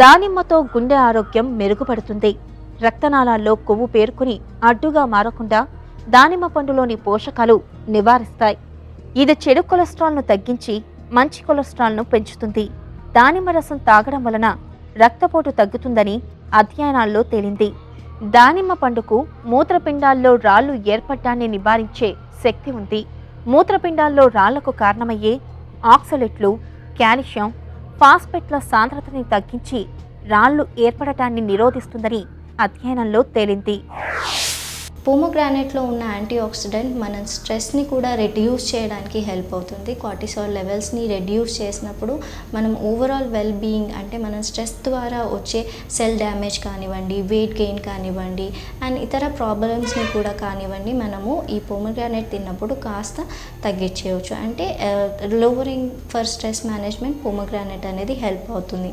దానిమ్మతో గుండె ఆరోగ్యం మెరుగుపడుతుంది. రక్తనాళాల్లో కొవ్వు పేరుకుని అడ్డుగా మారకుండా దానిమ్మ పండులోని పోషకాలు నివారిస్తాయి. ఇది చెడు కొలెస్ట్రాల్ను తగ్గించి మంచి కొలెస్ట్రాల్ను పెంచుతుంది. దానిమ్మ రసం తాగడం వలన రక్తపోటు తగ్గుతుందని అధ్యయనాల్లో తేలింది. దానిమ్మ పండుకు మూత్రపిండాల్లో రాళ్లు ఏర్పడ్డాన్ని నివారించే శక్తి ఉంది. మూత్రపిండాల్లో రాళ్లకు కారణమయ్యే ఆక్సలేట్లు, కాల్షియం, ఫాస్ఫేట్ల సాంద్రతని తగ్గించి రాళ్లు ఏర్పడటాన్ని నిరోధిస్తుందని అధ్యయనంలో తేలింది. పోమోగ్రానైట్లో ఉన్న యాంటీఆక్సిడెంట్ మన స్ట్రెస్ని కూడా రెడ్యూస్ చేయడానికి హెల్ప్ అవుతుంది. కార్టిసాల్ లెవెల్స్ని రెడ్యూస్ చేసినప్పుడు మనం ఓవరాల్ వెల్ బీయింగ్, అంటే మనం స్ట్రెస్ ద్వారా వచ్చే సెల్ డ్యామేజ్ కానివ్వండి, వెయిట్ గెయిన్ కానివ్వండి, అండ్ ఇతర ప్రాబ్లమ్స్ని కూడా కానివ్వండి, మనము ఈ పోమోగ్రానైట్ తిన్నప్పుడు కాస్త తగ్గించేయవచ్చు. అంటే lowering for stress management pomegranate అనేది హెల్ప్ అవుతుంది.